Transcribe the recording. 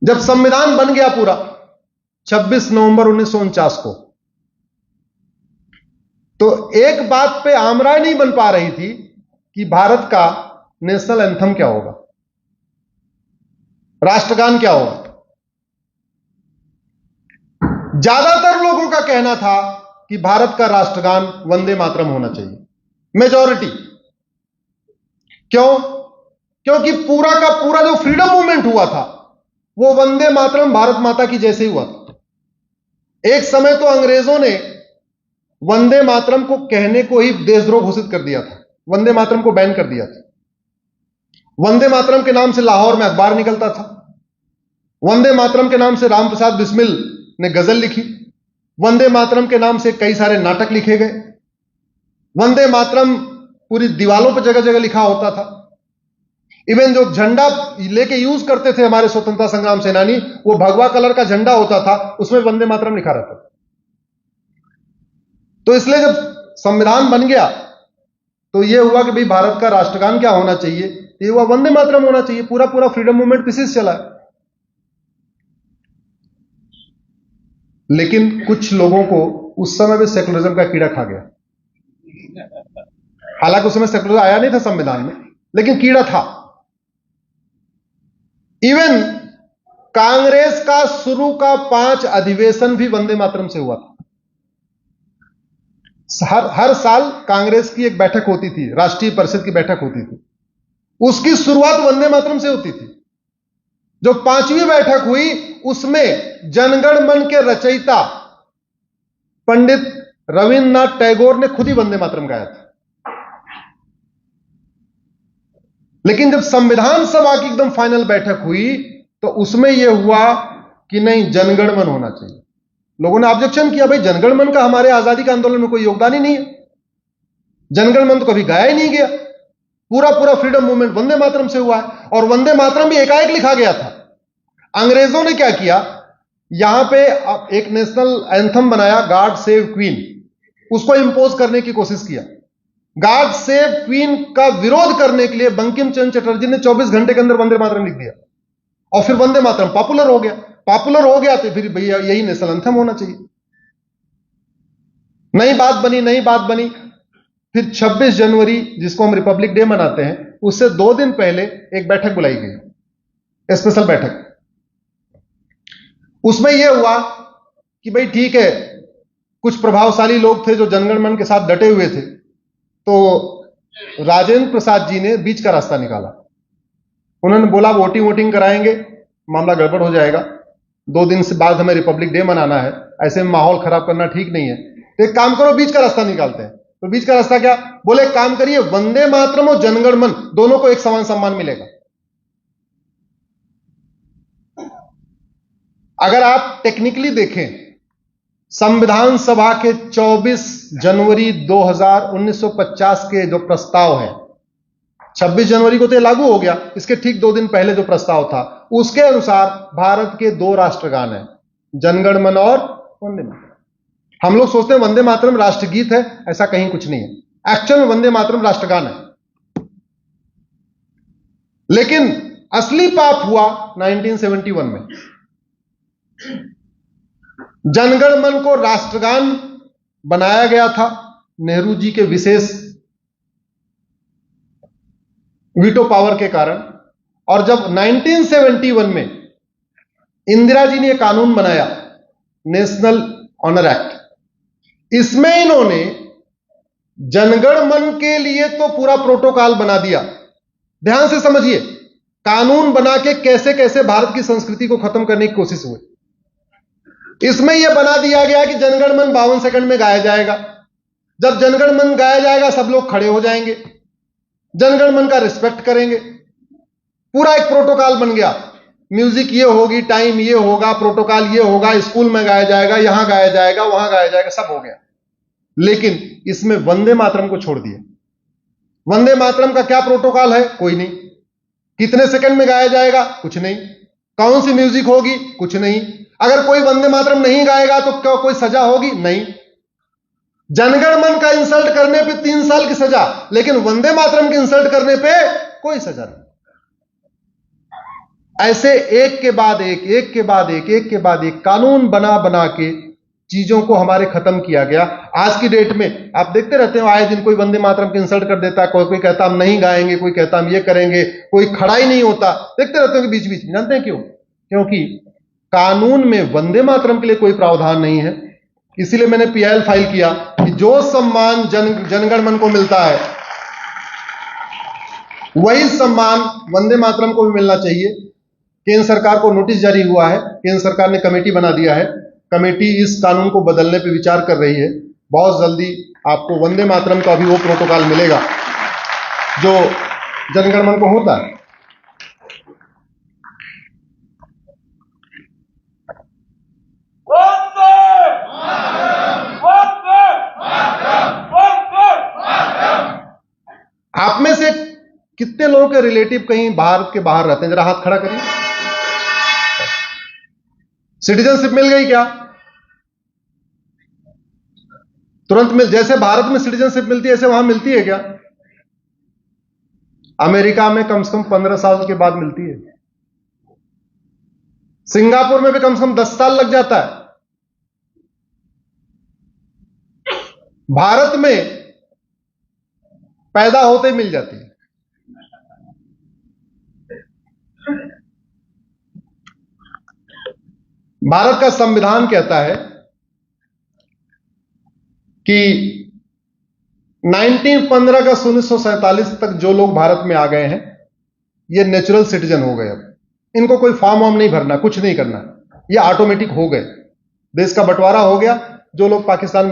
जब संविधान बन गया पूरा 26 नवंबर 1949 को, तो एक बात पे आमराय नहीं बन पा रही थी कि भारत का नेशनल एंथम क्या होगा, राष्ट्रगान क्या होगा। ज्यादातर लोगों का कहना था कि भारत का राष्ट्रगान वंदे मातरम होना चाहिए, मेजॉरिटी। क्यों? क्योंकि पूरा का पूरा जो फ्रीडम मूवमेंट हुआ था वो वंदे मातरम भारत माता की जैसे ही हुआ था। एक समय तो अंग्रेजों ने वंदे मातरम को कहने को ही देशद्रोह घोषित कर दिया था, वंदे मातरम को बैन कर दिया था। वंदे मातरम के नाम से लाहौर में अखबार निकलता था, वंदे मातरम के नाम से राम प्रसाद बिस्मिल ने गजल लिखी, वंदे मातरम के नाम से कई सारे नाटक लिखे गए, वंदे मातरम पूरी दीवालों पर जगह जगह लिखा होता था। इवन जो झंडा लेके यूज करते थे हमारे स्वतंत्रता संग्राम सेनानी, वो भगवा कलर का झंडा होता था, उसमें वंदे मातरम लिखा रहता था। तो इसलिए जब संविधान बन गया तो यह हुआ कि भाई भारत का राष्ट्रगान क्या होना चाहिए, ये हुआ वंदे मातरम होना चाहिए। पूरा पूरा फ्रीडम मूवमेंट इसी से चला है। लेकिन कुछ लोगों को उस समय भी सेकुलरिज्म का कीड़ा खा गया। हालांकि उस समय सेकुलरिज्म आया नहीं था संविधान में, लेकिन कीड़ा था। इवन कांग्रेस का शुरू का 5 अधिवेशन भी वंदे मातरम से हुआ था। हर साल कांग्रेस की एक बैठक होती थी, राष्ट्रीय परिषद की बैठक होती थी, उसकी शुरुआत वंदे मातरम से होती थी। जो 5वीं बैठक हुई उसमें जनगण मन के रचयिता पंडित रविन्द्रनाथ टैगोर ने खुद ही वंदे मातरम गाया था। लेकिन जब संविधान सभा की एकदम फाइनल बैठक हुई तो उसमें यह हुआ कि नहीं, जनगण मन होना चाहिए। लोगों ने ऑब्जेक्शन किया, भाई जनगण मन का हमारे आजादी के आंदोलन में कोई योगदान ही नहीं है, जनगण मन तो कभी गाया ही नहीं गया, पूरा पूरा फ्रीडम मूवमेंट वंदे मातरम से हुआ है। और वंदे मातरम भी एकाएक लिखा गया था। अंग्रेजों ने क्या किया, यहां पे एक नेशनल एंथम बनाया, गॉड सेव क्वीन, उसको इंपोज करने की कोशिश किया। गॉड सेव क्वीन का विरोध करने के लिए बंकिम चंद्र चटर्जी ने 24 घंटे के अंदर वंदे मातरम लिख दिया और फिर वंदे मातरम पॉपुलर हो गया। पॉपुलर हो गया तो फिर भैया यही नेशनल एंथम होना चाहिए। नई बात बनी, नई बात बनी। फिर 26 जनवरी जिसको हम रिपब्लिक डे मनाते हैं, उससे 2 दिन पहले एक बैठक बुलाई गई, स्पेशल बैठक। उसमें यह हुआ कि भाई ठीक है, कुछ प्रभावशाली लोग थे जो जनगण मन के साथ डटे हुए थे, तो राजेंद्र प्रसाद जी ने बीच का रास्ता निकाला। उन्होंने बोला वोटिंग वोटिंग कराएंगे, मामला गड़बड़ हो जाएगा, 2 दिन से बाद हमें रिपब्लिक डे मनाना है, ऐसे में माहौल खराब करना ठीक नहीं है, तो एक काम करो, बीच का रास्ता निकालते हैं। तो बीच का रास्ता क्या? बोले एक काम करिए, वंदे मातरम और जनगण मन दोनों को एक समान सम्मान मिलेगा। अगर आप टेक्निकली देखें, संविधान सभा के 24 जनवरी 1950 के जो प्रस्ताव है, 26 जनवरी को तो ये लागू हो गया, इसके ठीक 2 दिन पहले जो प्रस्ताव था उसके अनुसार भारत के 2 राष्ट्रगान हैं, जनगण मन और वंदे मातरम। हम लोग सोचते हैं वंदे मातरम राष्ट्रगीत है, ऐसा कहीं कुछ नहीं है। एक्चुअल में वंदे मातरम राष्ट्रगान है। लेकिन असली पाप हुआ 1971 में। जनगण मन को राष्ट्रगान बनाया गया था नेहरू जी के विशेष वीटो पावर के कारण, और जब 1971 में इंदिरा जी ने कानून बनाया, नेशनल ऑनर एक्ट, इसमें इन्होंने जनगण मन के लिए तो पूरा प्रोटोकॉल बना दिया। ध्यान से समझिए, कानून बना के कैसे कैसे भारत की संस्कृति को खत्म करने की कोशिश हुई। इसमें यह बना दिया गया कि जनगण मन 52 सेकंड में गाया जाएगा। जब जनगण मन गाया जाएगा सब लोग खड़े हो जाएंगे, जनगण मन का रिस्पेक्ट करेंगे। पूरा एक प्रोटोकॉल बन गया, म्यूजिक ये होगी, टाइम ये होगा, प्रोटोकॉल ये होगा, स्कूल में गाया जाएगा, यहां गाया जाएगा, वहां गाया जाएगा, सब हो गया। लेकिन इसमें वंदे मातरम को छोड़ दिया। वंदे मातरम का क्या प्रोटोकॉल है? कोई नहीं। कितने सेकंड में गाया जाएगा? कुछ नहीं। कौन सी म्यूजिक होगी? कुछ नहीं। अगर कोई वंदे मातरम नहीं गाएगा तो क्या कोई सजा होगी? नहीं। जनगण मन का इंसल्ट करने पे 3 साल की सजा, लेकिन वंदे मातरम के इंसल्ट करने पे कोई सजा नहीं। ऐसे एक के बाद एक, एक के बाद एक, एक के बाद एक कानून बना बना के चीजों को हमारे खत्म किया गया। आज की डेट में आप देखते रहते हो, आए दिन कोई वंदे मातरम की इंसल्ट कर देता है, कोई कहता हम नहीं गाएंगे, कोई कहता हम ये करेंगे, कोई खड़ा ही नहीं होता। देखते रहते हो कि बीच बीच में, जानते हैं क्यों? क्योंकि कानून में वंदे मातरम के लिए कोई प्रावधान नहीं है। इसीलिए मैंने पीआईएल फाइल किया कि जो सम्मान जनगण मन को मिलता है वही सम्मान वंदे मातरम को भी मिलना चाहिए। केंद्र सरकार को नोटिस जारी हुआ है, केंद्र सरकार ने कमेटी बना दिया है, कमेटी इस कानून को बदलने पर विचार कर रही है। बहुत जल्दी आपको वंदे मातरम का भी वो प्रोटोकॉल मिलेगा जो जनगण मन को होता है। आप में से कितने लोगों के रिलेटिव कहीं भारत के बाहर रहते हैं? जरा हाथ खड़ा करिए। सिटीजनशिप मिल गई क्या? तुरंत मिल, जैसे भारत में सिटीजनशिप मिलती है ऐसे वहां मिलती है क्या? अमेरिका में कम से कम 15 साल के बाद मिलती है। सिंगापुर में भी कम से कम 10 साल लग जाता है। भारत में पैदा होते ही मिल जाती है। भारत का संविधान कहता है कि 1915 का 1947 तक जो लोग भारत में आ गए हैं ये नेचुरल सिटीजन हो गए। अब इनको कोई फॉर्म वॉर्म नहीं भरना, कुछ नहीं करना, ये ऑटोमेटिक हो गए। देश का बंटवारा हो गया। जो लोग पाकिस्तान